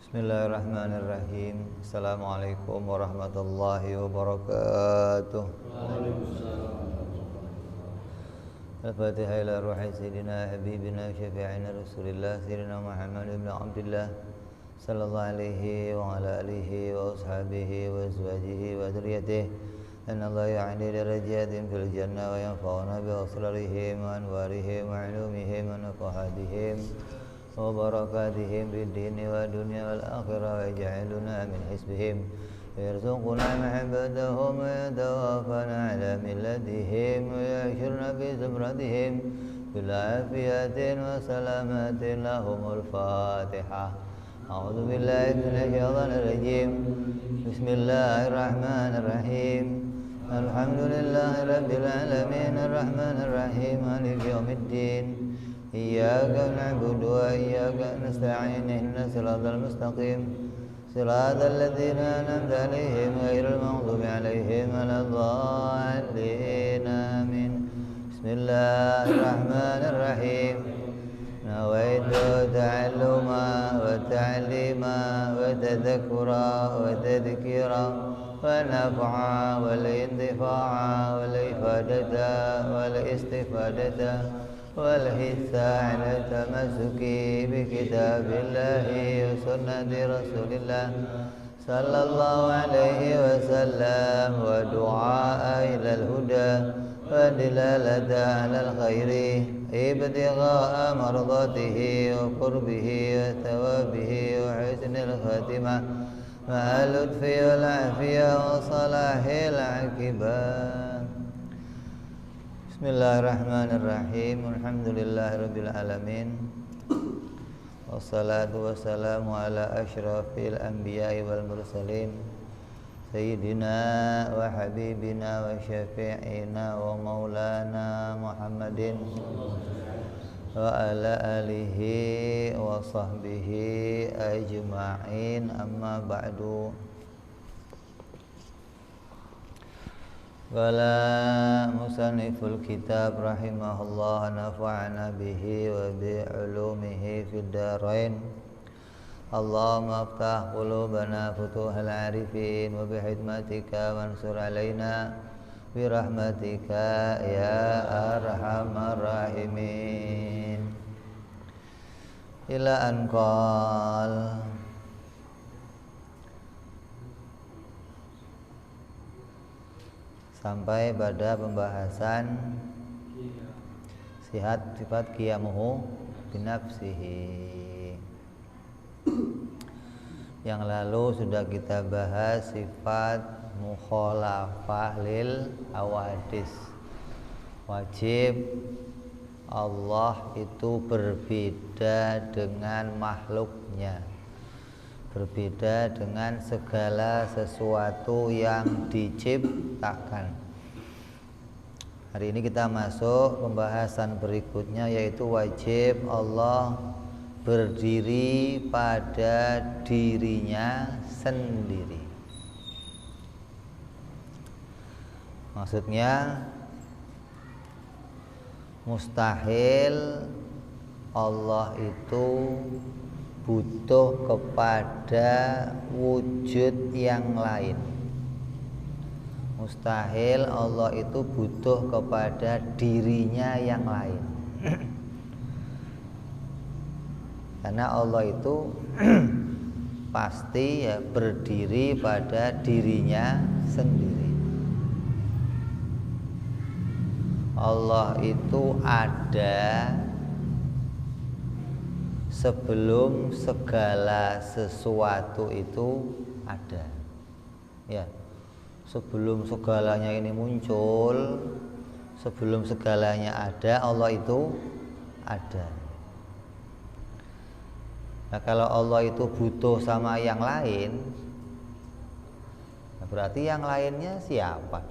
Bismillahirrahmanirrahim. Assalamualaikum warahmatullahi wabarakatuh. Al-Fatihah ila ruhi sayyidina habibina syafi'ina rasulillah sayyidina Muhammad ibn Abdullah sallallahu alaihi wa ala alihi wa ashabihi wa azwajihi wa dhurriyyatihi anna Allah ya'ni darajatin fil jannah wa yanfa'una bi asrarihim wa anwarihim wa ulumihim wa nafahatihim wa barakatihim fid dini wa dunya wal akhirah wa yaj'aluna min hisbihim yarzuquna mahabbatahum wa yatawaffana ala millatihim wa yahshurna fi zumratihim bil afiyatin wa salamatin lahumul fatihah. A'udzu billahi minasy syaithanir rajim. Bismillahirrahmanirrahim. Alhamdulillahi rabbil alamin arrahmanir rahim maliki yaumiddin. Iyyaka na'budu wa iyyaka nasta'in ihdinas siratal mustaqim siratal ladzina an'amta 'alaihim ghairil maghdubi 'alaihim waladdallin amin. Bismillahirrahmanirrahim. Nawaitu ta'alluma wa ta'lima wa tadhakkura wa tadhkira wa naf'a wal intifa'a wal ifadata wal istifadata والحث على التمسك بكتاب الله وسنة رسول الله صلى الله عليه وسلم ودعاء إلى الهدى ودلالة على الخير ابتغاء مرضاته وقربه وثوابه وحسن الخاتمة مع اللطف والعافية وصلاح العاقبة. Bismillahirrahmanirrahim. Alhamdulillahirabbil alamin. Wassalatu wassalamu ala asyrafil anbiya'i wal mursalin sayyidina wa habibina wa syafi'ina wa maulana Muhammadin wa ala alihi wa sahbihi ajma'in, amma ba'du. Qala musanniful kitab rahimahullah nafa'ana bihi wa bi'ulumihi fid darain. Allahumma aftah qulubana futuhal arifin wa bihidmatika wansur alaina birahmatika ya arhamar rahimin. Ila anqal sampai pada pembahasan sifat qiyamuhu binafsihi. Yang lalu sudah kita bahas sifat mukhalafah lil hawadis. Wajib Allah itu berbeda dengan makhluknya, berbeda dengan segala sesuatu yang diciptakan. Hari ini kita masuk pembahasan berikutnya, yaitu wajib Allah berdiri pada dirinya sendiri. Maksudnya mustahil Allah itu butuh kepada wujud yang lain. Mustahil Allah itu butuh kepada dirinya yang lain. Karena Allah itu pasti ya berdiri pada dirinya sendiri. Allah itu ada sebelum segala sesuatu itu ada. Ya, sebelum segalanya ini muncul, sebelum segalanya ada, Allah itu ada. Nah, kalau Allah itu butuh sama yang lain, nah berarti yang lainnya siapa?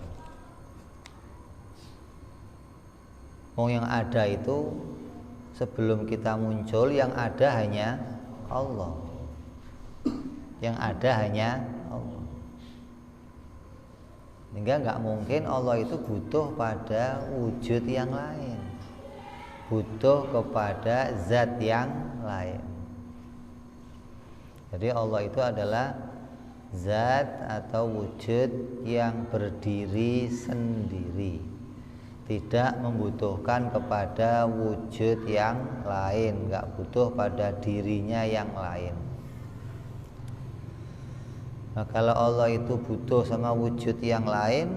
Yang ada itu sebelum kita muncul, yang ada hanya Allah. Yang ada hanya Allah. Sehingga nggak mungkin Allah itu butuh pada wujud yang lain, butuh kepada zat yang lain. Jadi Allah itu adalah zat atau wujud yang berdiri sendiri, tidak membutuhkan kepada wujud yang lain, nggak butuh pada dirinya yang lain. Nah, kalau Allah itu butuh sama wujud yang lain,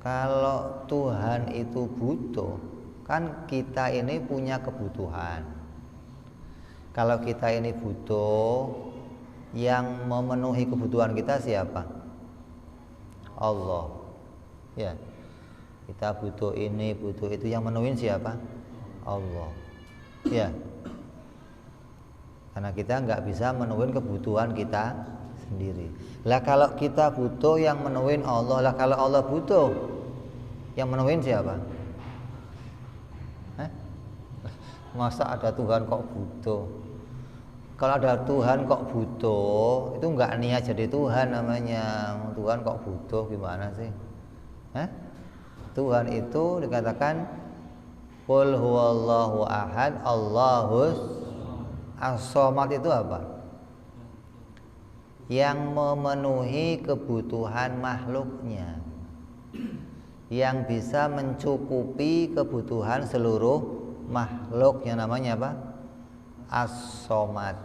kalau Tuhan itu butuh, kan kita ini punya kebutuhan. Kalau kita ini butuh, yang memenuhi kebutuhan kita siapa? Allah. Ya. Kita butuh ini, butuh itu, yang menuhin siapa? Allah. Ya. Karena kita nggak bisa menuhin kebutuhan kita sendiri. Lah kalau kita butuh, yang menuhin Allah. Lah kalau Allah butuh, yang menuhin siapa? Masa ada Tuhan kok butuh? Kalau ada Tuhan kok butuh, itu nggak niat jadi Tuhan namanya. Tuhan kok butuh gimana sih? Tuhan itu dikatakan Qul huwallahu ahad Allahus as-somad. Itu apa? Yang memenuhi kebutuhan makhluknya, yang bisa mencukupi kebutuhan seluruh makhluk, yang namanya apa? As-somad.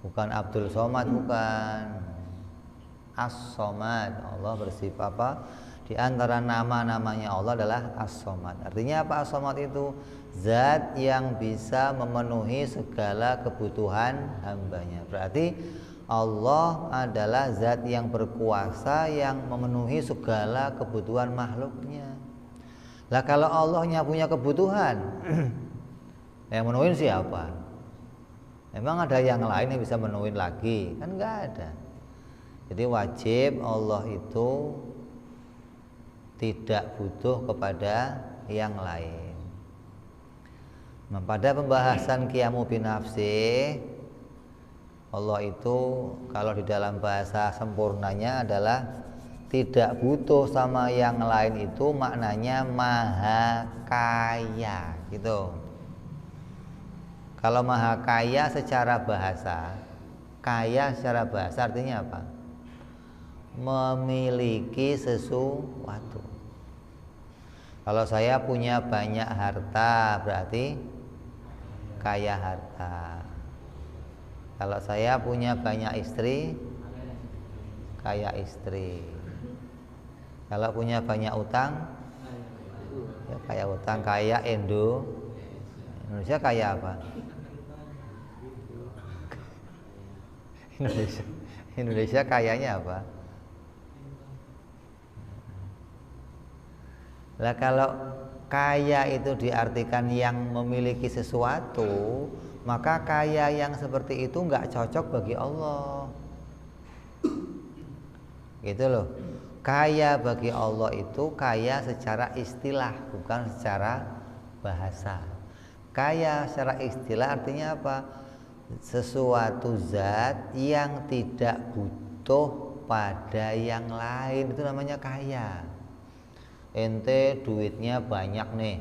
Bukan Abdul Somad, bukan. As-somad. Allah bersifat apa? Di antara nama-namanya Allah adalah As-somad. Artinya apa As-somad itu? Zat yang bisa memenuhi segala kebutuhan hambanya. Berarti Allah adalah zat yang berkuasa, yang memenuhi segala kebutuhan makhluknya. Lah kalau Allahnya punya kebutuhan, yang menuhin siapa? Emang ada yang lain yang bisa menuhin lagi? Kan nggak ada. Jadi wajib Allah itu tidak butuh kepada yang lain. Nah, pada pembahasan qiyamu binafsi, Allah itu kalau di dalam bahasa sempurnanya adalah tidak butuh sama yang lain, itu maknanya maha kaya gitu. Kalau maha kaya secara bahasa, kaya secara bahasa artinya apa? Memiliki sesuatu. Kalau saya punya banyak harta, berarti kaya harta. Kalau saya punya banyak istri, kaya istri. Kalau punya banyak utang, ya kaya utang. Kaya Indonesia kaya apa? Indonesia kayanya apa? Lah kalau kaya itu diartikan yang memiliki sesuatu, maka kaya yang seperti itu nggak cocok bagi Allah. Gitu loh. Kaya bagi Allah itu kaya secara istilah, bukan secara bahasa. Kaya secara istilah artinya apa? Sesuatu zat yang tidak butuh pada yang lain, itu namanya kaya. Ente duitnya banyak nih,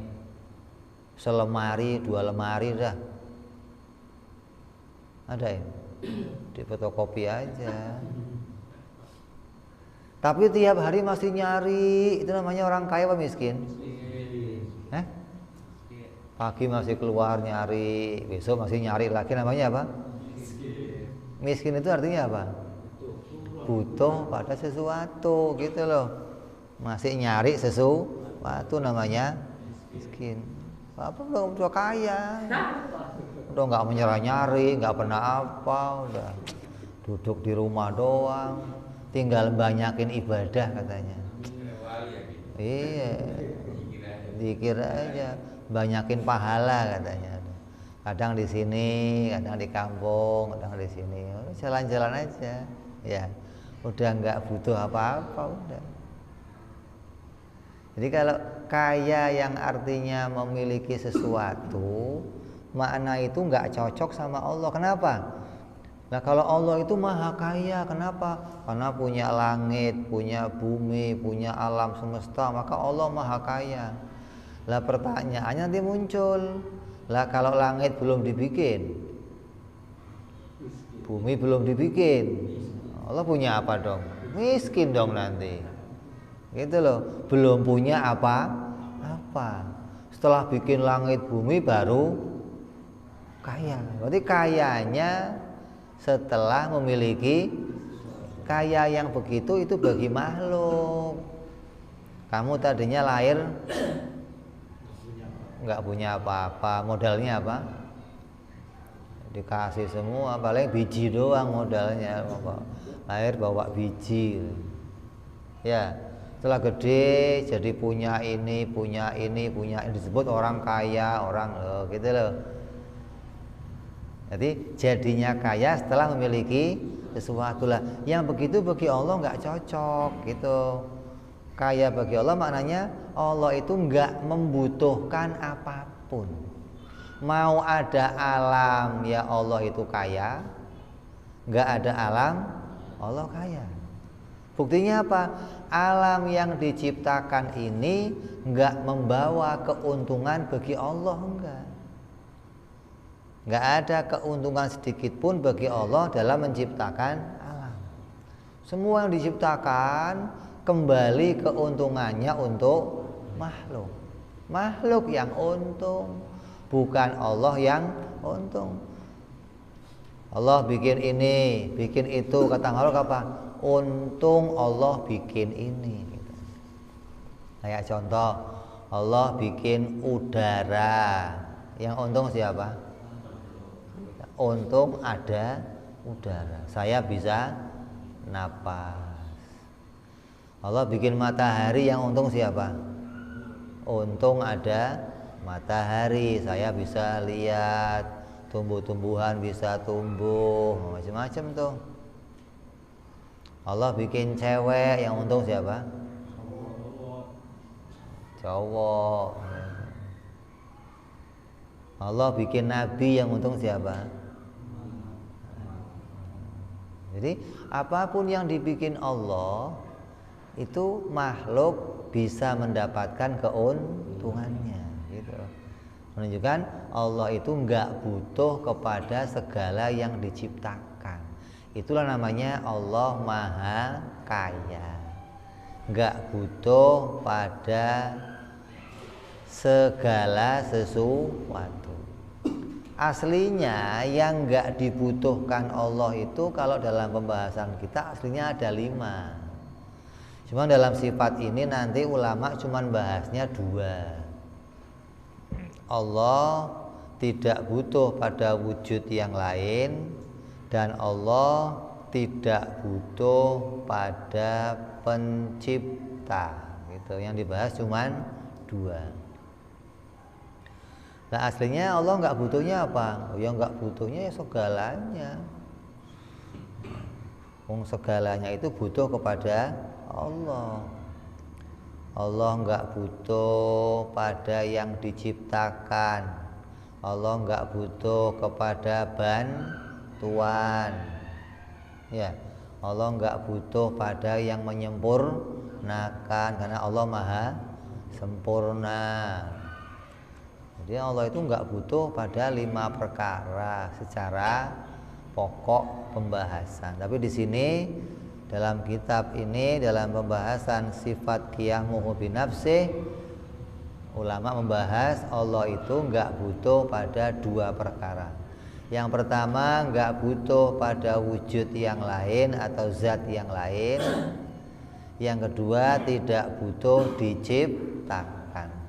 selemari, 2 lemari dah ada ya, di fotokopi aja. Tapi tiap hari masih nyari, itu namanya orang kaya apa miskin? Pagi masih keluar nyari, besok masih nyari lagi, namanya apa? Miskin itu artinya apa? Butuh pada sesuatu gitu loh. Masih nyari sesuatu, namanya miskin. Apa udah kaya, udah nggak menyerah nyari, nggak pernah apa, udah duduk di rumah doang, tinggal banyakin ibadah katanya. Iya, dikira aja, banyakin pahala katanya. Kadang di sini, kadang di kampung, kadang di sini, jalan-jalan aja, ya. Udah nggak butuh apa-apa, udah. Jadi kalau kaya yang artinya memiliki sesuatu, makna itu nggak cocok sama Allah. Kenapa? Nah kalau Allah itu maha kaya, kenapa? Karena punya langit, punya bumi, punya alam semesta, maka Allah maha kaya. Lah pertanyaannya nanti muncul, Lah kalau langit belum dibikin, bumi belum dibikin, Allah punya apa dong? Miskin dong nanti. Gitu loh, belum punya apa-apa. Setelah bikin langit bumi baru kaya. Berarti kayanya setelah memiliki. Kaya yang begitu itu bagi makhluk. Kamu tadinya lahir nggak punya apa-apa, modalnya apa? Dikasih semua, paling biji doang modalnya. Lahir bawa biji. Ya, setelah gede jadi punya ini, disebut orang kaya, orang gitu loh. Jadi jadinya kaya setelah memiliki sesuatu lah. Yang begitu bagi Allah nggak cocok gitu. Kaya bagi Allah maknanya Allah itu nggak membutuhkan apapun. Mau ada alam ya Allah itu kaya, nggak ada alam Allah kaya. Buktinya apa? Alam yang diciptakan ini nggak membawa keuntungan bagi Allah, enggak. Nggak ada keuntungan sedikit pun bagi Allah dalam menciptakan alam. Semua yang diciptakan kembali keuntungannya untuk makhluk. Makhluk yang untung, bukan Allah yang untung. Allah bikin ini, bikin itu, kata Allah apa? Untung Allah bikin ini. Kayak contoh, Allah bikin udara, yang untung siapa? Untung ada udara, saya bisa napas. Allah bikin matahari, yang untung siapa? Untung ada matahari, saya bisa lihat, tumbuh-tumbuhan bisa tumbuh, macam-macam tuh. Allah bikin cewek, yang untung siapa? Cowok. Allah bikin nabi, yang untung siapa? Jadi apapun yang dibikin Allah itu makhluk bisa mendapatkan keuntungannya, gitu. Menunjukkan Allah itu nggak butuh kepada segala yang diciptakan. Itulah namanya Allah Maha Kaya. Nggak butuh pada segala sesuatu. Aslinya yang nggak dibutuhkan Allah itu kalau dalam pembahasan kita aslinya ada 5. Cuma dalam sifat ini nanti ulama cuman bahasnya 2. Allah tidak butuh pada wujud yang lain, dan Allah tidak butuh pada pencipta. Gitu. Yang dibahas cuman 2. Nah aslinya Allah nggak butuhnya apa? Ya nggak butuhnya ya segalanya. Segalanya itu butuh kepada Allah. Allah nggak butuh pada yang diciptakan. Allah nggak butuh kepada bantuan. Ya, Allah nggak butuh pada yang menyempurnakan, karena Allah Maha Sempurna. Jadi Allah itu nggak butuh pada 5 perkara secara pokok pembahasan. Tapi di sini dalam kitab ini, dalam pembahasan sifat qiyamuhu binafsih, ulama membahas Allah itu nggak butuh pada 2 perkara. Yang pertama, nggak butuh pada wujud yang lain atau zat yang lain. Yang kedua, tidak butuh diciptakan.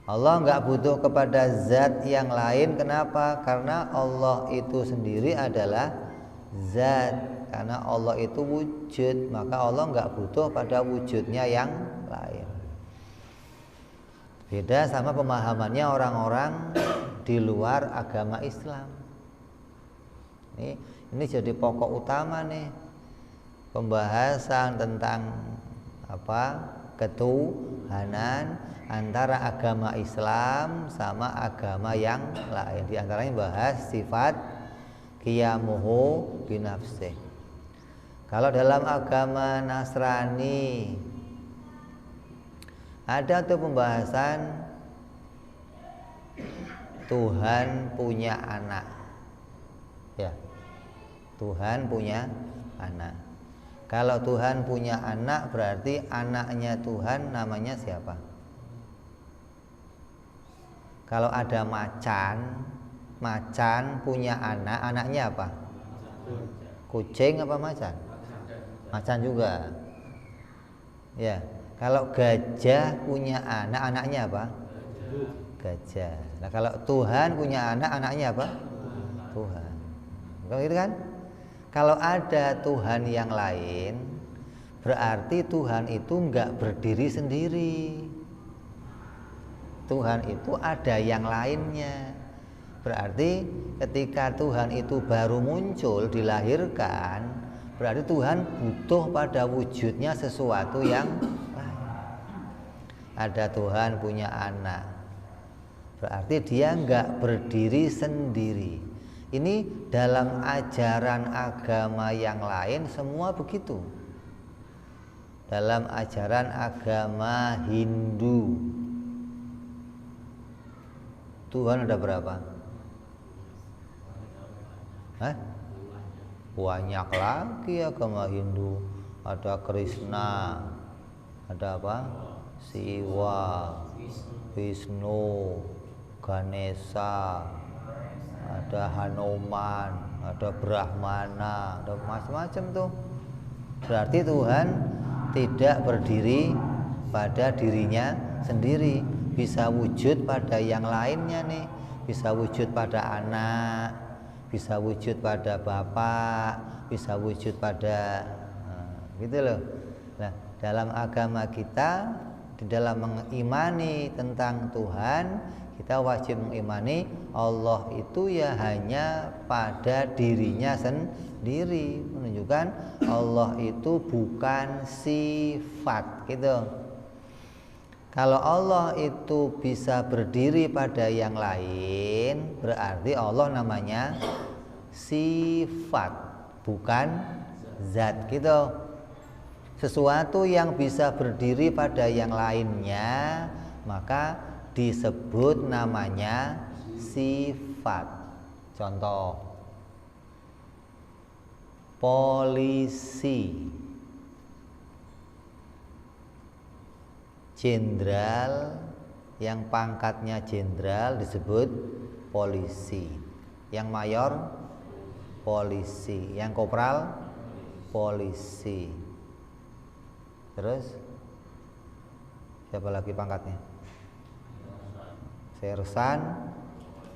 Allah nggak butuh kepada zat yang lain. Kenapa? Karena Allah itu sendiri adalah zat. Karena Allah itu wujud, maka Allah nggak butuh pada wujudnya yang lain. Beda sama pemahamannya orang-orang di luar agama Islam. Ini jadi pokok utama nih pembahasan tentang ketuhanan antara agama Islam sama agama yang lain. Di antaranya bahas sifat qiyamuhu binafsih. Kalau dalam agama Nasrani ada tuh pembahasan Tuhan punya anak. Ya. Tuhan punya anak. Kalau Tuhan punya anak berarti anaknya Tuhan namanya siapa? Kalau ada macan punya anak, anaknya apa? Kucing apa macan? Macan juga. Ya. Kalau gajah punya anak, anaknya apa? Gajah. Nah, kalau Tuhan punya anak, anaknya apa? Tuhan. Kalau gitu kan? Kalau ada Tuhan yang lain, berarti Tuhan itu enggak berdiri sendiri. Tuhan itu ada yang lainnya. Berarti ketika Tuhan itu baru muncul, dilahirkan, berarti Tuhan butuh pada wujudnya sesuatu yang lain. Ada Tuhan punya anak, berarti dia enggak berdiri sendiri. Ini dalam ajaran agama yang lain semua begitu. Dalam ajaran agama Hindu, Tuhan ada berapa? Hah? Banyak lagi agama Hindu. Ada Krishna, ada apa? Siwa, Vishnu, Ganesha, ada Hanuman, ada Brahmana, ada macam-macam tuh. Berarti Tuhan tidak berdiri pada dirinya sendiri, bisa wujud pada yang lainnya nih, bisa wujud pada anak, bisa wujud pada bapak, bisa wujud pada gitu loh. Nah, dalam agama kita, di dalam mengimani tentang Tuhan, kita wajib mengimani Allah itu ya hanya pada dirinya sendiri, menunjukkan Allah itu bukan sifat gitu. Kalau Allah itu bisa berdiri pada yang lain, berarti Allah namanya sifat, bukan zat gitu. Sesuatu yang bisa berdiri pada yang lainnya, maka disebut namanya sifat. Contoh, polisi, jenderal yang pangkatnya jenderal disebut polisi, yang mayor polisi, yang kopral polisi. Terus siapa lagi pangkatnya? Sersan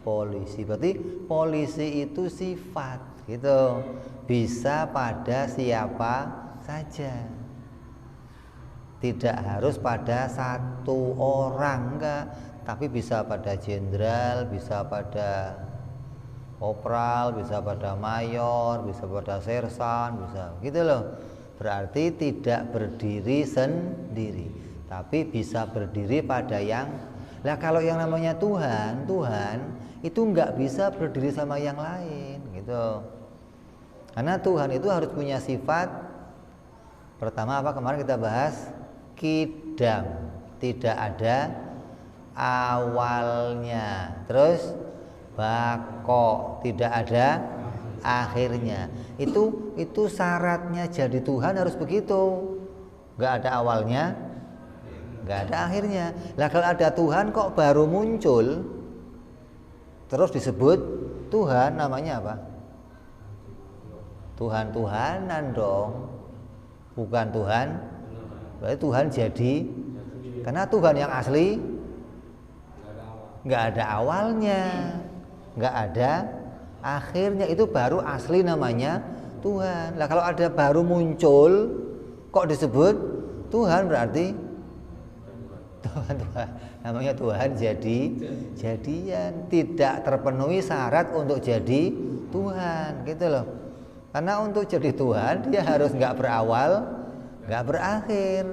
polisi. Berarti polisi itu sifat gitu, bisa pada siapa saja, tidak harus pada satu orang, enggak, tapi bisa pada jenderal, bisa pada kopral, bisa pada mayor, bisa pada sersan, bisa gitu loh. Berarti tidak berdiri sendiri, tapi bisa berdiri pada yang. Lah kalau yang namanya Tuhan itu nggak bisa berdiri sama yang lain gitu. Karena Tuhan itu harus punya sifat. Pertama apa kemarin kita bahas? Kidam, tidak ada awalnya. Terus bako, tidak ada akhirnya. Itu syaratnya jadi Tuhan harus begitu. Nggak ada awalnya, nggak ada akhirnya. Lah kalau ada Tuhan kok baru muncul terus disebut Tuhan, namanya apa? Tuhan-Tuhanan dong, bukan Tuhan. Berarti Tuhan jadi, karena Tuhan yang asli nggak ada awalnya, nggak ada akhirnya, itu baru asli namanya Tuhan. Lah kalau ada baru muncul kok disebut Tuhan, berarti Tuhan namanya Tuhan jadian, tidak terpenuhi syarat untuk jadi Tuhan gitu loh. Karena untuk jadi Tuhan dia harus nggak berawal, nggak berakhir.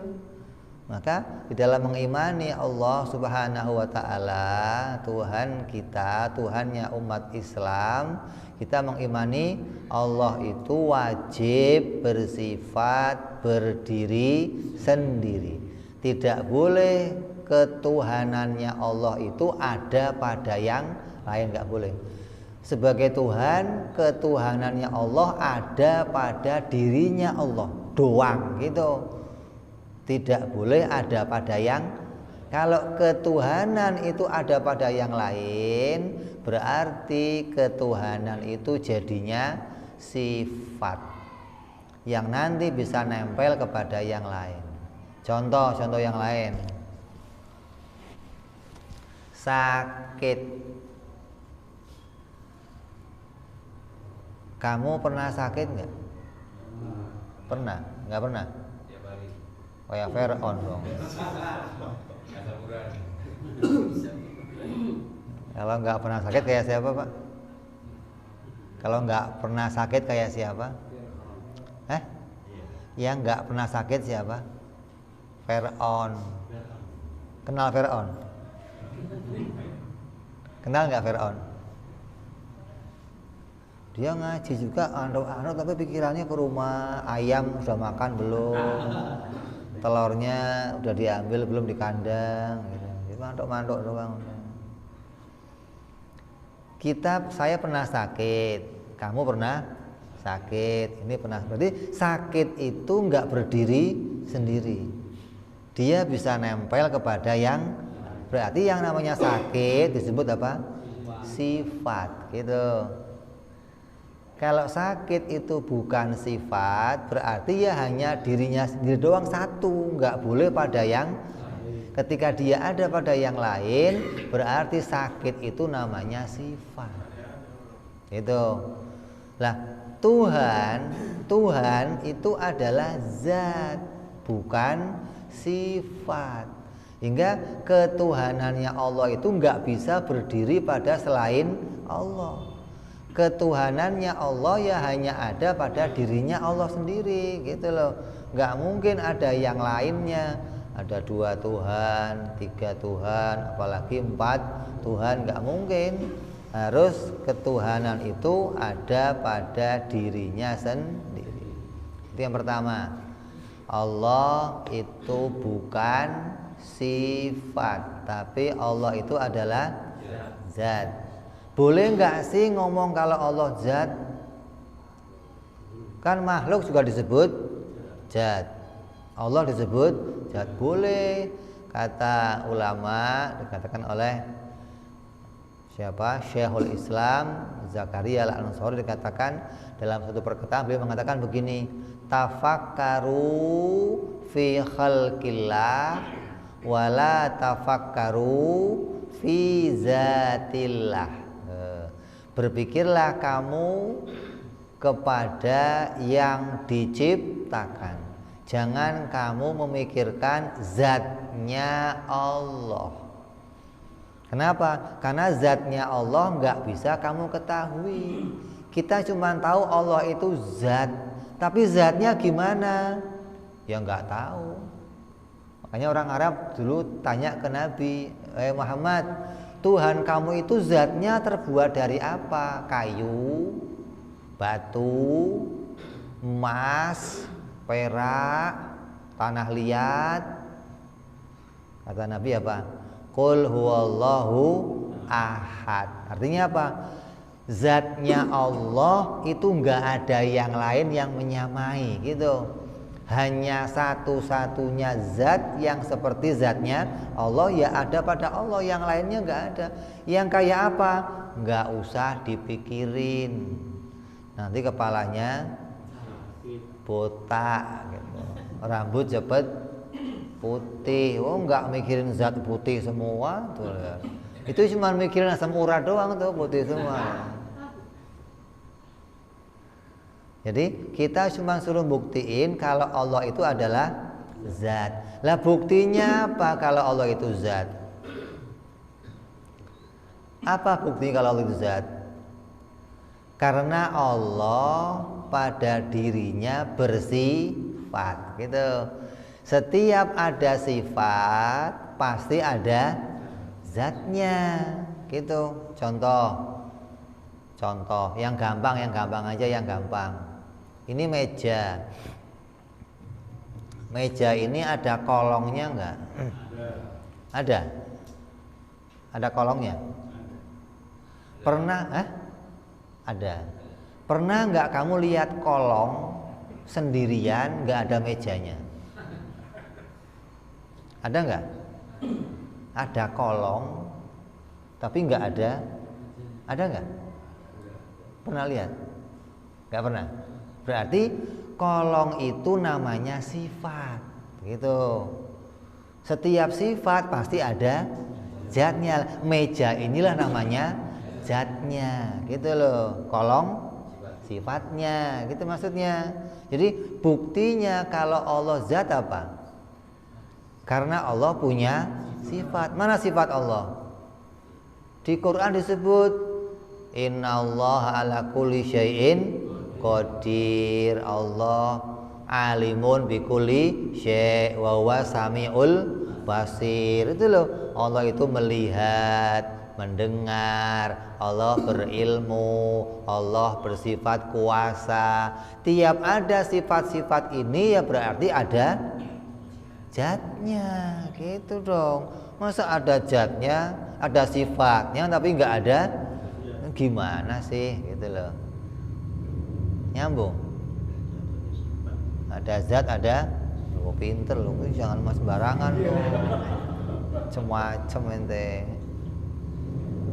Maka di dalam mengimani Allah Subhanahu wa Ta'ala, Tuhan kita, Tuhannya umat Islam, kita mengimani Allah itu wajib bersifat berdiri sendiri. Tidak boleh ketuhanannya Allah itu ada pada yang lain, nggak boleh. Sebagai Tuhan, ketuhanannya Allah ada pada dirinya Allah doang gitu. Tidak boleh ada pada yang. Kalau ketuhanan itu ada pada yang lain, berarti ketuhanan itu jadinya sifat yang nanti bisa nempel kepada yang lain. Contoh yang lain. Sakit. Kamu pernah sakit nggak? Pernah? Nggak pernah? Kayak Fir'aun dong. Kalau nggak pernah sakit kayak siapa, Pak? Kalau nggak pernah sakit kayak siapa? Yang nggak pernah sakit siapa? Fir'aun. Kenal Fir'aun? Kenal nggak Fir'aun? Dia ngaji juga anu tapi pikirannya ke rumah. Ayam udah makan belum? Telurnya udah diambil belum di kandang gitu. Dia mantuk-mantuk doang. Saya pernah sakit, kamu pernah sakit, ini pernah. Berarti sakit itu nggak berdiri sendiri. Dia bisa nempel kepada yang, berarti yang namanya sakit disebut apa? Sifat gitu. Kalau sakit itu bukan sifat, berarti ya hanya dirinya sendiri doang satu, nggak boleh pada yang. Ketika dia ada pada yang lain, berarti sakit itu namanya sifat. Itu. Lah, Tuhan itu adalah zat, bukan sifat. Hingga ketuhanannya Allah itu nggak bisa berdiri pada selain Allah. Ketuhanannya Allah ya hanya ada pada dirinya Allah sendiri gitu loh. Nggak mungkin ada yang lainnya. Ada 2 Tuhan, 3 Tuhan, apalagi 4 Tuhan, nggak mungkin. Harus ketuhanan itu ada pada dirinya sendiri. Itu yang pertama. Allah itu bukan sifat, tapi Allah itu adalah zat. Boleh nggak sih ngomong kalau Allah zat? Kan makhluk juga disebut zat. Allah disebut zat. Boleh. Kata ulama, dikatakan oleh siapa? Syekhul Islam Zakaria Al-Ansari, dikatakan dalam satu perkataan beliau mengatakan begini, tafakkaru fi khalqillah wala tafakkaru fi zatillah. Berpikirlah kamu kepada yang diciptakan, jangan kamu memikirkan zatnya Allah. Kenapa? Karena zatnya Allah nggak bisa kamu ketahui. Kita cuma tahu Allah itu zat, tapi zatnya gimana? Ya nggak tahu. Makanya orang Arab dulu tanya ke Nabi, Muhammad, Tuhan kamu itu zatnya terbuat dari apa? Kayu, batu, emas, perak, tanah liat. Kata Nabi apa? Qul huwallahu ahad. Artinya apa? Zatnya Allah itu enggak ada yang lain yang menyamai gitu. Hanya satu-satunya zat yang seperti zatnya Allah ya ada pada Allah, yang lainnya enggak ada. Yang kayak apa? Enggak usah dipikirin. Nanti kepalanya botak gitu. Rambut cepet putih. Oh, enggak mikirin zat putih semua tuh ya. Itu cuma mikirin asam urat doang tuh, putih semua. Jadi kita cuma suruh buktiin kalau Allah itu adalah zat. Lah buktinya apa kalau Allah itu zat? Apa bukti kalau Allah itu zat? Karena Allah pada dirinya bersifat gitu. Setiap ada sifat pasti ada zatnya gitu. Contoh yang gampang aja, yang gampang. Ini meja. Meja ini ada kolongnya enggak? Ada? Ada kolongnya? Pernah? Ada. Pernah nggak kamu lihat kolong sendirian nggak ada mejanya? Ada nggak? Ada kolong tapi nggak ada. Ada nggak? Pernah lihat? Nggak pernah. Berarti kolong itu namanya sifat, gitu. Setiap sifat pasti ada zatnya. Meja inilah namanya zatnya, gitu loh. Kolong sifatnya, gitu maksudnya. Jadi buktinya kalau Allah zat apa? Karena Allah punya sifat. Mana sifat Allah? Di Quran disebut innallaha ala kulli syai'in qadir. Allah alimun bikulli syai' wa huwa samiul basir. Itu loh, Allah itu melihat, mendengar, Allah berilmu, Allah bersifat kuasa. Tiap ada sifat-sifat ini ya berarti ada zatnya, gitu dong. Masa ada zatnya, ada sifatnya tapi nggak ada, gimana sih, gitu loh. Nyambung. Ada zat, ada. Lo pinter lo, jangan mas sembarangan lo. Macem-macem ente.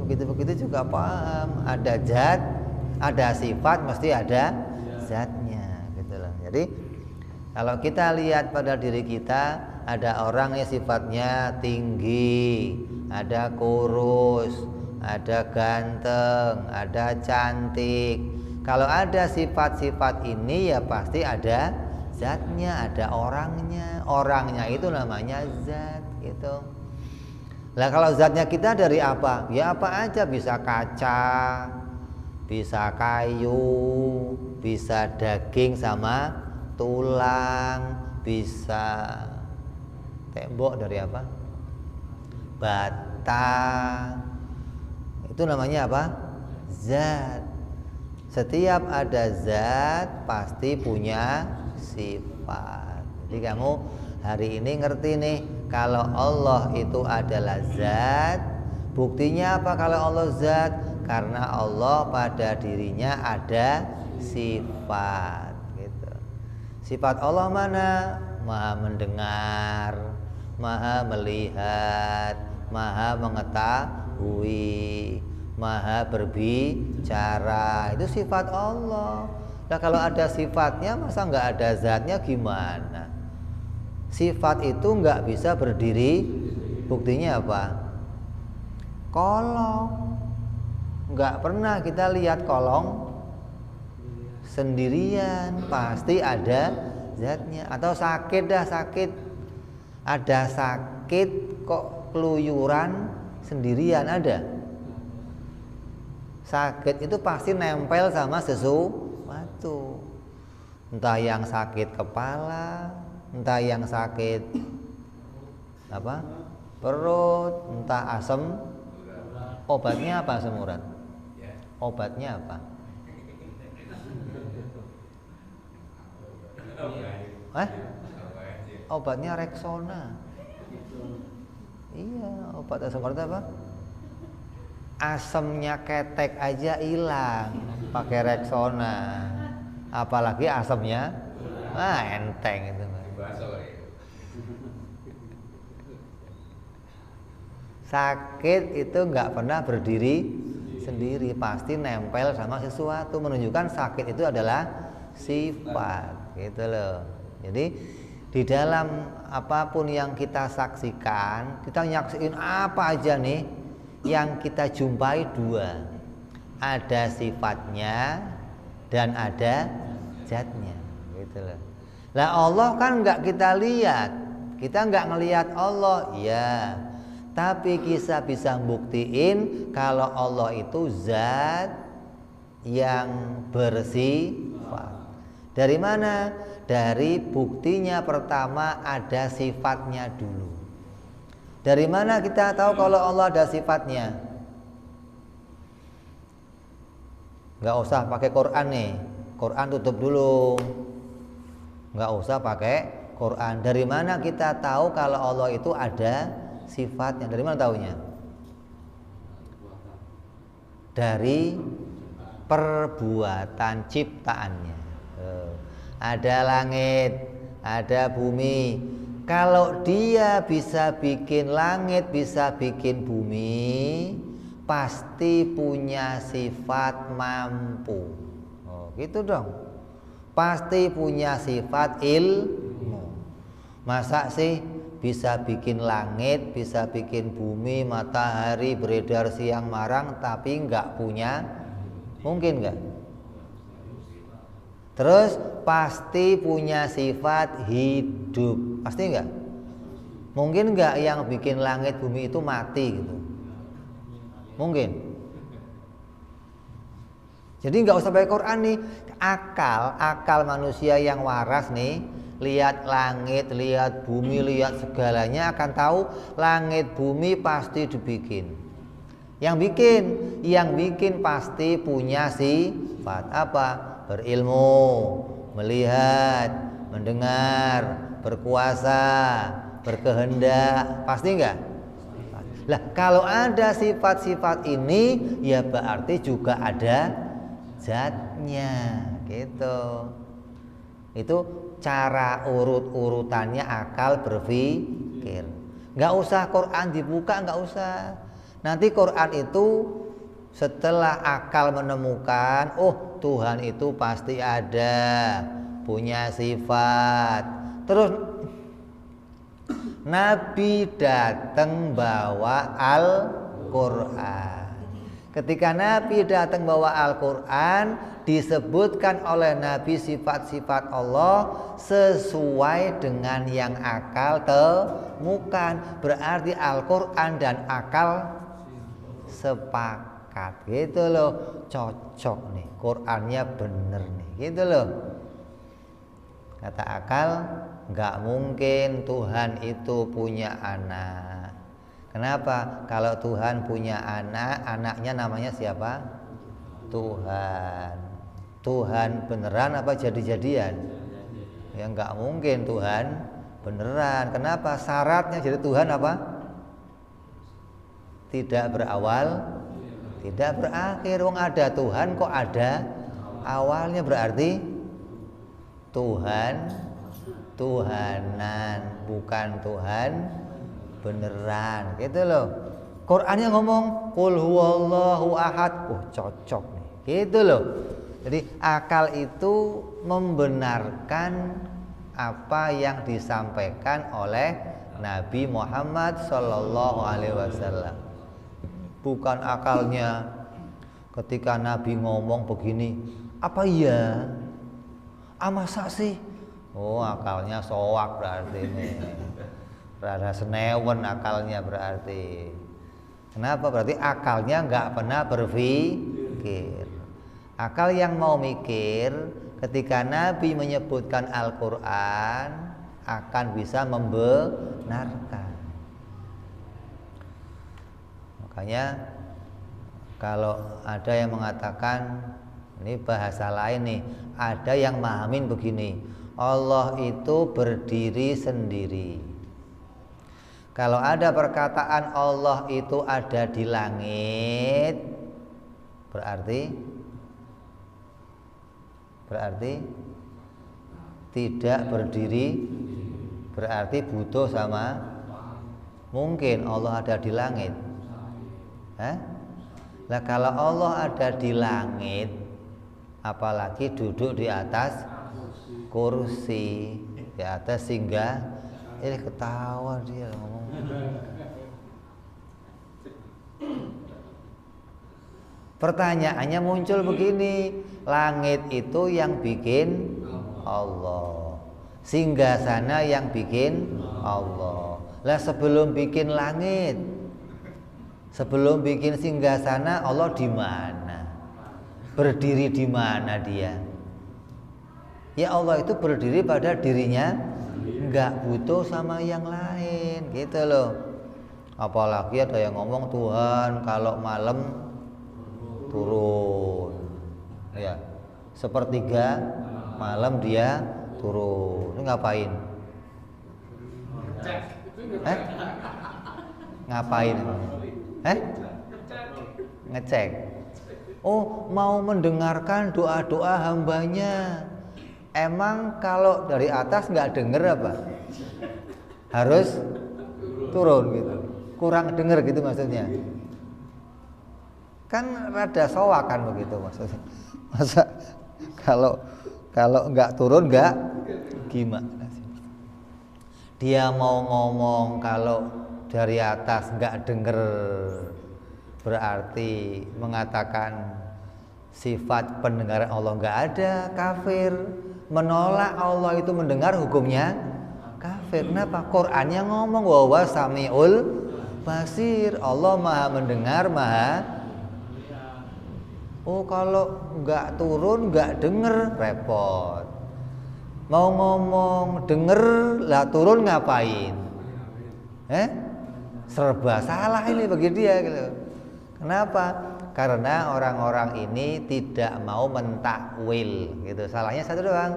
Begitu-begitu juga paham. Ada zat, ada sifat, mesti ada zatnya, gitu loh. Jadi kalau kita lihat pada diri kita, ada orang yang sifatnya tinggi, ada kurus, ada ganteng, ada cantik. Kalau ada sifat-sifat ini ya pasti ada zatnya, ada orangnya. Orangnya itu namanya zat, gitu. Lah kalau zatnya kita dari apa? Ya apa aja, bisa kaca, bisa kayu, bisa daging sama tulang, bisa tembok dari apa? Bata. Itu namanya apa? Zat. Setiap ada zat pasti punya sifat. Jadi kamu hari ini ngerti nih, kalau Allah itu adalah zat. Buktinya apa kalau Allah zat? Karena Allah pada dirinya ada sifat, gitu. Sifat Allah mana? Maha mendengar, maha melihat, maha mengetahui, maha berbicara. Itu sifat Allah. Nah kalau ada sifatnya masa nggak ada zatnya, gimana? Sifat itu nggak bisa berdiri. Buktinya apa? Kolong. Nggak pernah kita lihat kolong sendirian, pasti ada zatnya. Atau sakit dah, sakit. Ada sakit kok keluyuran sendirian, ada? Sakit itu pasti nempel sama sesuatu. Entah yang sakit kepala, entah yang sakit apa? Perut, entah asam. Obatnya apa asam urat? Obatnya apa? Obatnya Rexona. Iya, obat asam urat apa? Asamnya ketek aja hilang pakai Rexona, apalagi asamnya enteng itu. Sakit itu nggak pernah berdiri sendiri, pasti nempel sama sesuatu, menunjukkan sakit itu adalah sifat, gitu loh. Jadi di dalam apapun yang kita saksikan, kita nyaksiin apa aja nih, yang kita jumpai dua, ada sifatnya dan ada zatnya, gitu loh. Lah Allah kan nggak kita lihat, kita nggak ngelihat Allah, ya. Tapi kita bisa buktiin kalau Allah itu zat yang bersifat. Dari mana? Dari buktinya pertama ada sifatnya dulu. Dari mana kita tahu kalau Allah ada sifatnya? Nggak usah pakai Quran nih. Quran tutup dulu. Nggak usah pakai Quran. Dari mana kita tahu kalau Allah itu ada sifatnya. Dari mana taunya? Dari perbuatan ciptaannya. Ada langit, ada bumi. Kalau dia bisa bikin langit, bisa bikin bumi, pasti punya sifat mampu. Oh, gitu dong. Pasti punya sifat ilmu. Masa sih bisa bikin langit, bisa bikin bumi, matahari beredar siang marang, tapi nggak punya? Mungkin nggak? Terus pasti punya sifat hidup. Pasti nggak? Mungkin nggak yang bikin langit bumi itu mati gitu? Mungkin. Jadi nggak usah pakai Quran nih. Akal manusia yang waras nih, lihat langit, lihat bumi, lihat segalanya akan tahu langit bumi pasti dibikin. Yang bikin pasti punya sifat apa? Berilmu, melihat, mendengar, berkuasa, berkehendak. Pasti enggak? Lah, kalau ada sifat-sifat ini, ya berarti juga ada zatnya, gitu. Itu cara urut-urutannya akal berpikir. Enggak usah Quran dibuka, enggak usah. Nanti Quran itu setelah akal menemukan, oh Tuhan itu pasti ada, punya sifat. Terus Nabi datang bawa Al-Quran. Ketika Nabi datang bawa Al-Quran, disebutkan oleh Nabi sifat-sifat Allah sesuai dengan yang akal temukan. Berarti Al-Quran dan akal sepakat. Gitu loh, cocok nih, Qurannya bener nih, gitu loh. Kata akal, nggak mungkin Tuhan itu punya anak. Kenapa? Kalau Tuhan punya anak, anaknya namanya siapa? Tuhan. Tuhan beneran apa jadi-jadian? Ya nggak mungkin Tuhan beneran. Kenapa? Syaratnya jadi Tuhan apa? Tidak berawal, tidak berakhir. Wong ada Tuhan kok ada awalnya, berarti Tuhan Tuhanan, bukan Tuhan beneran, gitu loh. Qurannya ngomong qul huwallahu ahad. Cocok nih, gitu loh. Jadi akal itu membenarkan apa yang disampaikan oleh Nabi Muhammad Sallallahu Alaihi Wasallam. Bukan akalnya ketika Nabi ngomong begini, apa iya? Masa sih? Oh, akalnya soak berarti ini. Rada senewen akalnya berarti. Kenapa? Berarti akalnya nggak pernah berpikir. Akal yang mau mikir ketika Nabi menyebutkan Al-Quran akan bisa membenarkan. Makanya kalau ada yang mengatakan, ini bahasa lain nih, ada yang mahamin begini, Allah itu berdiri sendiri. Kalau ada perkataan Allah itu ada di langit, berarti tidak berdiri, berarti butuh sama. Mungkin Allah ada di langit. Lah kalau Allah ada di langit, apalagi duduk di atas kursi, di atas singgah. Ketawa dia ngomong. Pertanyaannya muncul begini, langit itu yang bikin Allah, singgasana yang bikin Allah. Lah sebelum bikin langit, sebelum bikin singgasana, Allah di mana? Berdiri di mana dia? Ya Allah itu berdiri pada dirinya, nggak butuh sama yang lain, gitu loh. Apalagi ada yang ngomong Tuhan kalau malam turun, ya sepertiga malam dia turun. Ini ngapain? Ngapain? Ngecek. Oh, mau mendengarkan doa-doa hambanya. Emang kalau dari atas nggak denger apa? Harus turun gitu. Kurang denger gitu maksudnya. Kan rada soak kan begitu maksudnya. Masa kalau nggak turun nggak gimana sih? Dia mau ngomong kalau dari atas nggak denger, berarti mengatakan sifat pendengaran Allah nggak ada, kafir. Menolak Allah itu mendengar, hukumnya kafir. Kenapa? Qurannya ngomong wa samiul basir, Allah maha mendengar, maha. Oh, kalau nggak turun nggak denger, repot. Mau ngomong denger lah turun ngapain? Serba salah ini bagi dia gitu. Kenapa? Karena orang-orang ini tidak mau mentakwil gitu. Salahnya satu doang.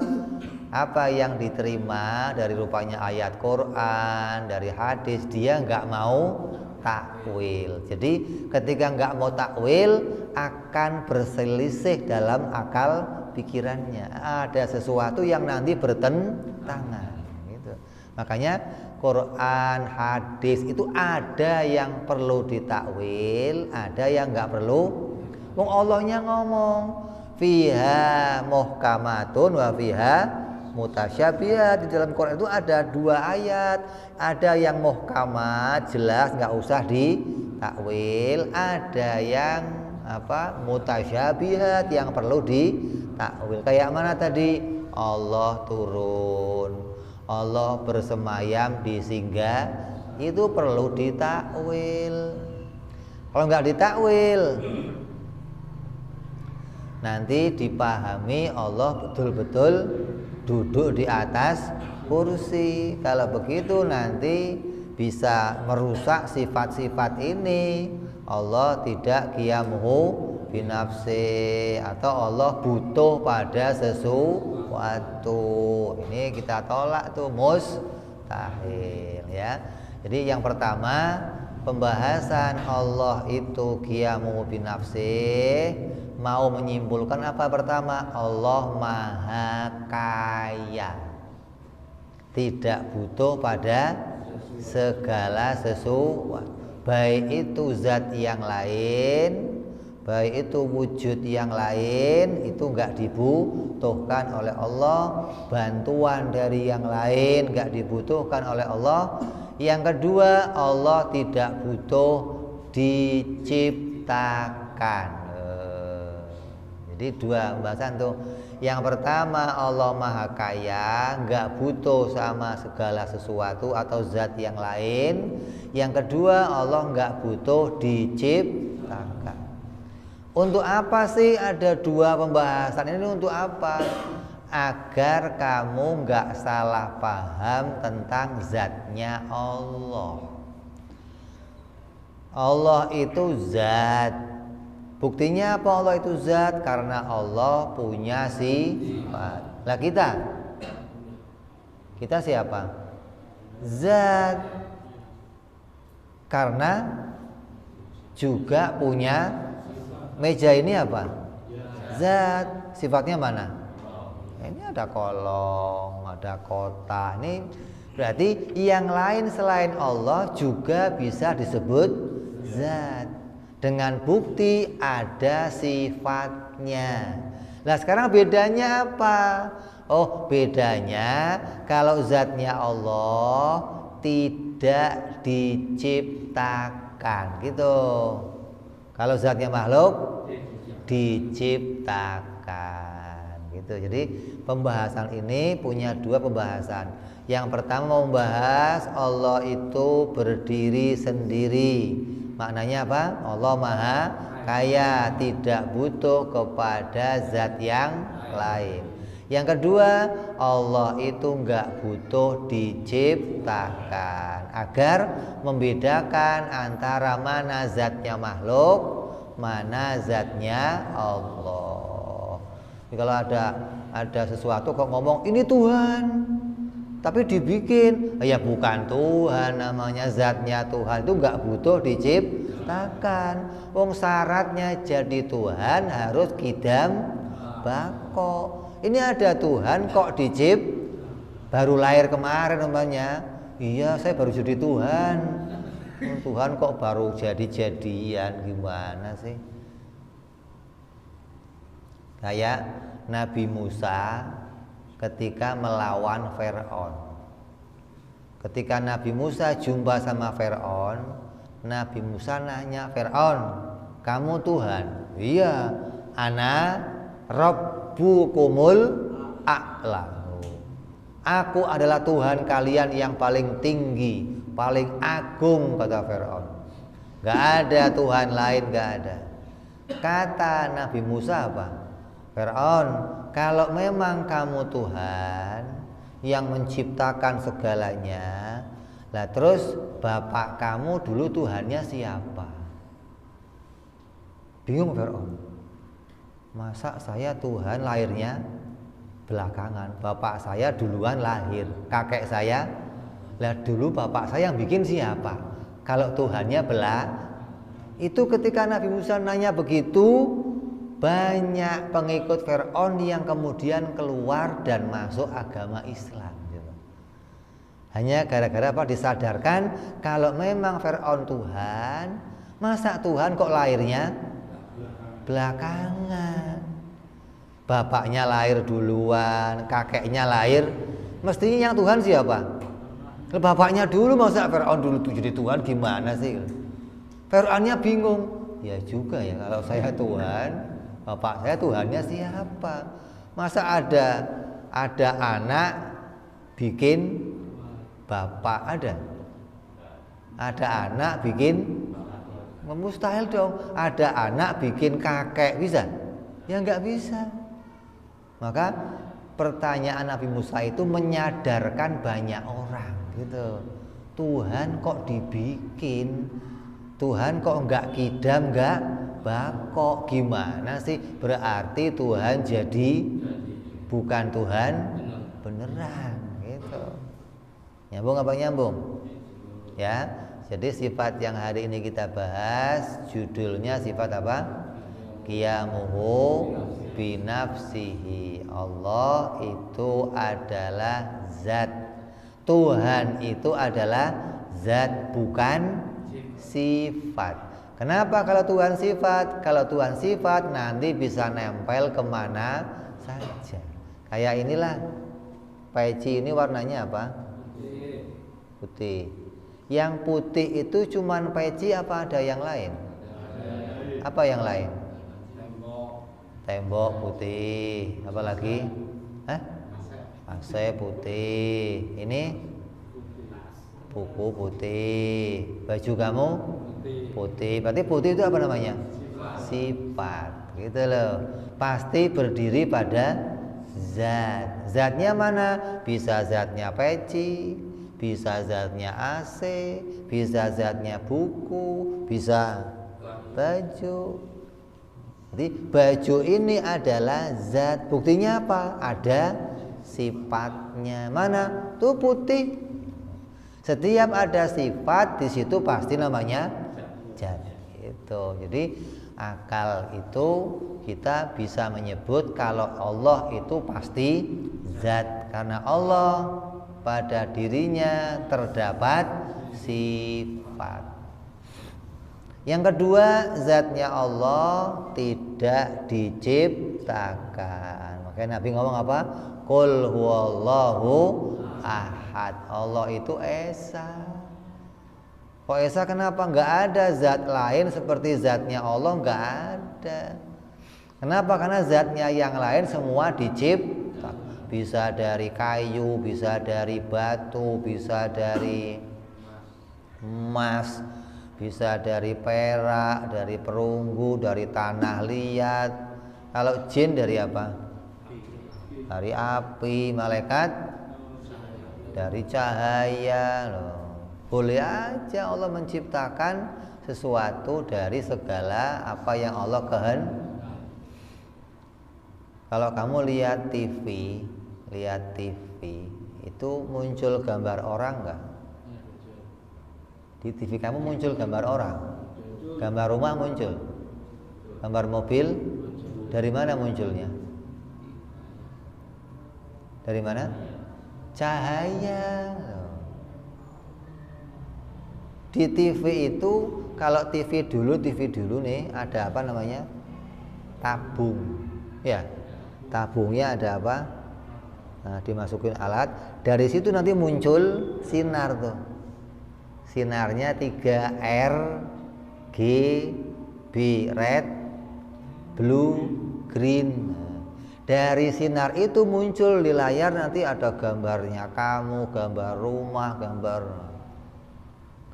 Apa yang diterima dari rupanya ayat Quran, dari hadis, dia nggak mau takwil. Jadi ketika nggak mau takwil akan berselisih dalam akal pikirannya. Ada sesuatu yang nanti bertentangan gitu. Makanya Quran, hadis itu ada yang perlu ditakwil, ada yang nggak perlu. Wong Allahnya ngomong fiha muhkamatun wa fiha mutasyabihat. Di dalam Quran itu ada 2 ayat, ada yang muhkamat jelas nggak usah ditakwil, ada yang mutasyabihat yang perlu ditakwil. Kayak mana tadi? Allah turun, Allah bersemayam di singgah, itu perlu ditakwil. Kalau nggak ditakwil, nanti dipahami Allah betul-betul duduk di atas kursi. Kalau begitu nanti bisa merusak sifat-sifat ini. Allah tidak qiyamuhu binafsi, atau Allah butuh pada sesuatu. Ini kita tolak tuh, mustahil ya. Jadi yang pertama, pembahasan Allah itu qiyamuhu binafsi mau menyimpulkan apa? Pertama, Allah maha kaya, tidak butuh pada segala sesuatu, baik itu zat yang lain, baik itu wujud yang lain, itu enggak dibutuhkan oleh Allah. Bantuan dari yang lain enggak dibutuhkan oleh Allah. Yang kedua, Allah tidak butuh diciptakan. Jadi 2 pembahasan tuh. Yang pertama, Allah maha kaya, enggak butuh sama segala sesuatu atau zat yang lain. Yang kedua, Allah enggak butuh diciptakan. Untuk apa sih ada 2 pembahasan ini? Untuk apa? Agar kamu enggak salah paham tentang zatnya Allah. Allah itu zat. Buktinya apa Allah itu zat? Karena Allah punya sifat. Lah kita siapa? Zat. Karena juga punya. Meja ini apa? Zat. Sifatnya mana? Ini ada kolong, ada kotak. Ini berarti yang lain selain Allah juga bisa disebut zat, dengan bukti ada sifatnya. Nah sekarang bedanya apa? Oh, bedanya kalau zatnya Allah tidak diciptakan gitu. Kalau zatnya makhluk diciptakan gitu. Jadi pembahasan ini punya 2 pembahasan. Yang pertama membahas Allah itu berdiri sendiri. Maknanya apa? Allah maha kaya, tidak butuh kepada zat yang lain. Yang kedua, Allah itu enggak butuh diciptakan. Agar membedakan antara mana zatnya makhluk, mana zatnya Allah. Jadi kalau ada sesuatu kok ngomong ini Tuhan, tapi dibikin. Ya bukan Tuhan namanya, zatnya Tuhan itu nggak butuh diciptakan. Wong syaratnya jadi Tuhan harus kidam bako. Ini ada Tuhan kok baru lahir kemarin namanya. Iya saya baru jadi Tuhan. Tuhan kok baru jadi-jadian, gimana sih? Kayak Nabi Musa ketika melawan Fir'aun. Ketika Nabi Musa jumpa sama Fir'aun, Nabi Musa nanya, Fir'aun, kamu Tuhan? Iya, ana Rabbukumul a'la. Aku adalah Tuhan kalian yang paling tinggi, paling agung, kata Fir'aun. Gak ada Tuhan lain, gak ada. Kata Nabi Musa apa? Fir'aun, kalau memang kamu Tuhan yang menciptakan segalanya, lah terus bapak kamu dulu Tuhannya siapa? Bingung Fir'aun. Masa saya Tuhan lahirnya belakangan, bapak saya duluan lahir, kakek saya, lah dulu bapak saya yang bikin siapa? Kalau Tuhannya itu ketika Nabi Musa nanya begitu, banyak pengikut Fir'aun yang kemudian keluar dan masuk agama Islam gitu. Hanya gara-gara apa? Disadarkan kalau memang Fir'aun Tuhan, masa Tuhan kok lahirnya belakangan? Bapaknya lahir duluan, kakeknya lahir, mestinya yang Tuhan siapa? Bapaknya dulu, masa Fir'aun dulu jadi Tuhan, gimana sih? Fir'aunnya bingung. Ya juga ya, kalau saya Tuhan, bapak saya Tuhannya siapa? Masa ada anak bikin bapak, ada anak bikin, mustahil dong. Ada anak bikin kakek, bisa? Ya nggak bisa. Maka pertanyaan Nabi Musa itu menyadarkan banyak orang gitu. Tuhan kok dibikin? Tuhan kok nggak kidam, nggak bakok, gimana sih? Berarti Tuhan jadi bukan Tuhan beneran gitu. Nyambung apa nyambung? Ya. Jadi sifat yang hari ini kita bahas judulnya sifat apa? Qiyamuhu binafsihi. Allah itu adalah zat. Tuhan itu adalah zat, bukan sifat. Kenapa kalau Tuhan sifat? Kalau Tuhan sifat nanti bisa nempel kemana saja. Kayak inilah peci ini warnanya apa? Putih. Yang putih itu cuman peci apa ada yang lain? Apa yang lain? Tembok putih. Apa lagi? AC putih. Ini buku putih. Baju kamu putih. Berarti putih itu apa namanya? Sifat. Gitu loh. Pasti berdiri pada zat. Zatnya mana? Bisa zatnya peci, bisa zatnya AC, bisa zatnya buku, bisa baju. Jadi baju ini adalah zat. Buktinya apa? Ada sifatnya. Mana? Tuh putih. Setiap ada sifat di situ pasti namanya zat. Itu. Jadi akal itu kita bisa menyebut kalau Allah itu pasti zat, karena Allah pada dirinya terdapat sifat. Yang kedua, zatnya Allah tidak diciptakan. Makanya Nabi ngomong apa? Qul huwallahu ahad. Allah itu esa. Kok esa kenapa? Enggak ada zat lain seperti zatnya Allah, enggak ada. Kenapa? Karena zatnya yang lain semua dicipta. Bisa dari kayu, bisa dari batu, bisa dari emas, bisa dari perak, dari perunggu, dari tanah liat. Kalau jin dari apa? Dari api. Malaikat dari cahaya loh. Boleh aja Allah menciptakan sesuatu dari segala apa yang Allah kehendaki. Kalau kamu lihat TV itu muncul gambar orang enggak? Di TV kamu muncul gambar orang? Gambar rumah muncul? Gambar mobil? Dari mana munculnya? Dari mana? Cahaya. Di TV itu, kalau TV dulu nih ada apa namanya? Tabung. Ya. Tabungnya ada apa? Nah, dimasukin alat, dari situ nanti muncul sinar tuh. Sinarnya 3 R G B, red, blue, green. Dari sinar itu muncul di layar nanti ada gambarnya kamu, gambar rumah, gambar.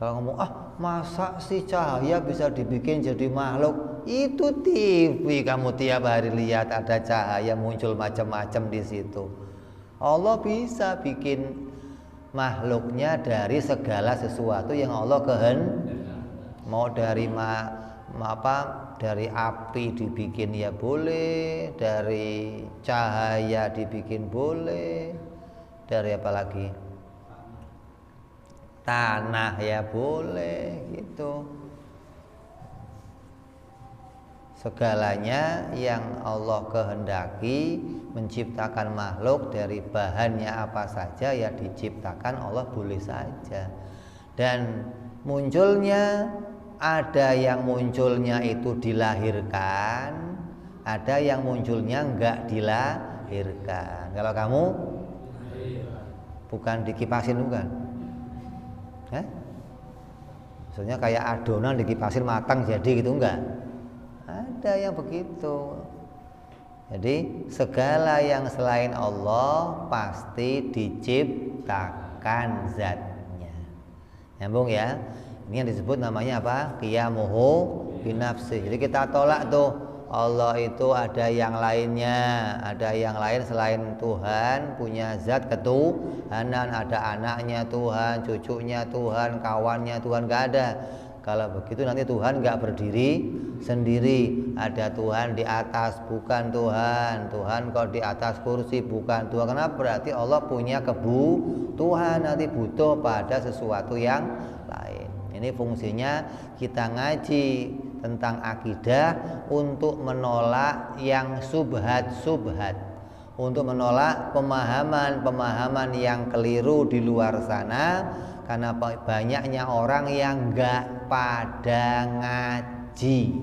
Kalau ngomong, masa sih cahaya bisa dibikin jadi makhluk? Itu TV, kamu tiap hari lihat ada cahaya muncul macam-macam di situ. Allah bisa bikin makhluknya dari segala sesuatu yang Allah kehendaki. Mau dari dari api dibikin ya boleh, dari cahaya dibikin boleh, dari apa lagi? Tanah ya boleh gitu. Segalanya yang Allah kehendaki menciptakan makhluk dari bahannya apa saja ya diciptakan Allah boleh saja. Dan munculnya, ada yang munculnya itu dilahirkan, ada yang munculnya enggak dilahirkan. Kalau kamu bukan dikipasin, bukan? Maksudnya kayak adonan dikipasin matang jadi gitu, enggak? Ada yang begitu. Jadi segala yang selain Allah pasti diciptakan zatnya. Nyambung ya? Ini yang disebut namanya apa? Qiyamuhu binafsi. Jadi kita tolak tuh, Allah itu ada yang lainnya, ada yang lain selain Tuhan, punya zat ketuhanan, ada anaknya Tuhan, cucunya Tuhan, kawannya Tuhan, gak ada. Kalau begitu nanti Tuhan gak berdiri sendiri. Ada Tuhan di atas, bukan Tuhan. Tuhan kok di atas kursi, bukan Tuhan. Kenapa? Berarti Allah punya kebutuhan, nanti butuh pada sesuatu yang lain. Ini fungsinya kita ngaji tentang akidah untuk menolak yang subhat-subhat, untuk menolak pemahaman-pemahaman yang keliru di luar sana. Karena banyaknya orang yang enggak pada ngaji.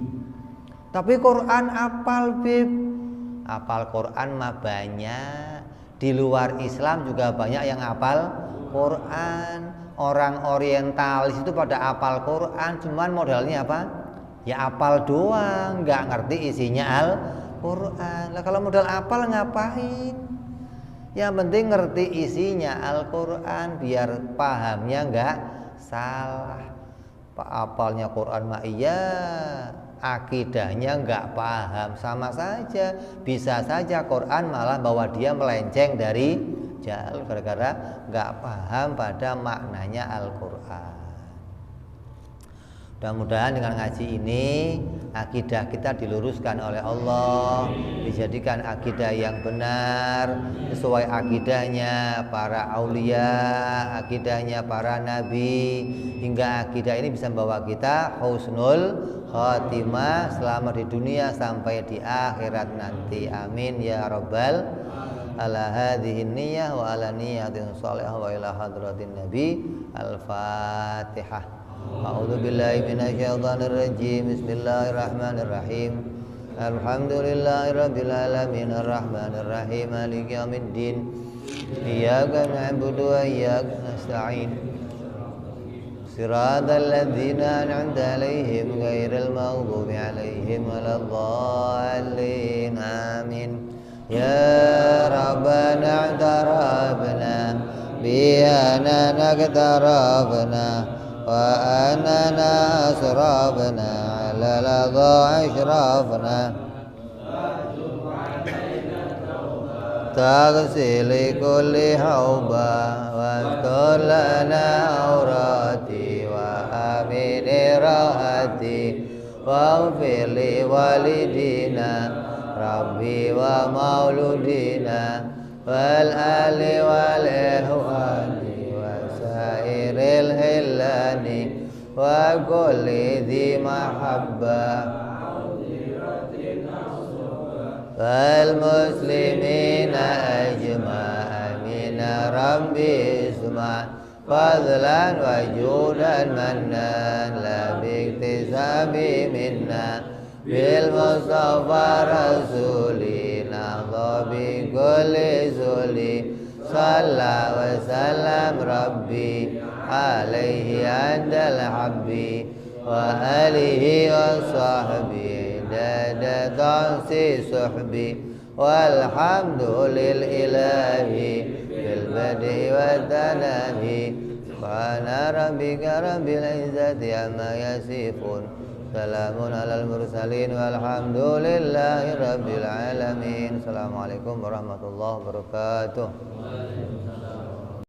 Tapi Quran apal, Bib. Apal Quran mah banyak. Di luar Islam juga banyak yang apal Quran. Orang orientalis itu pada apal Quran, cuman modalnya apa? Ya apal doang, enggak ngerti isinya Al-Quran. Lah kalau modal apal ngapain? Yang penting ngerti isinya Al-Quran biar pahamnya enggak salah. Apalnya Quran mah iya, akidahnya enggak paham, sama saja. Bisa saja Quran malah bawa dia melenceng dari jalan gara-gara enggak paham pada maknanya Al-Quran. Mudah-mudahan dengan ngaji ini akidah kita diluruskan oleh Allah, dijadikan akidah yang benar sesuai akidahnya para aulia, akidahnya para nabi, hingga akidah ini bisa membawa kita husnul khatimah selamat di dunia sampai di akhirat nanti. Amin ya rabbal ala hadhihi niyyah wa ala niyyatin shalihah wa ila hadratin nabi. Al-Fatihah. A'udzu billahi minasyaitonir rajim. Bismillahirrahmanirrahim. Alhamdulillahirabbil alamin arrahmanir rahim maliki yaumiddin. Iyyaka na'budu wa iyyaka nasta'in. Shiratal ladzina an'amta 'alaihim ghairil maghdubi 'alaihim waladdallin. Amin. Ya Rabbana i'tarafna bi anna naqtarafna wa anana asrafna ala ladha ashrafna taghsili kulli hauba wa stolana aurati wa amini rahati wa ufili walidina rabbi wa mauludina والآل والإخوان وسائر الهلان وكل ذي محبة فالمسلمين أجمعين ربي اسمع فضلا وجودا منا لا باكتساب منا بالمصطفى رسولي نهضى بكل سولي صلى وسلم ربي عليه عند الحبي وآله وصحبه عدد طعسي صحبي والحمد للإله في البدء والتناهي سبحان ربك رب العزة عما يصفون سلام على المرسلين والحمد لله رب العالمين. Assalamualaikum warahmatullahi wabarakatuh.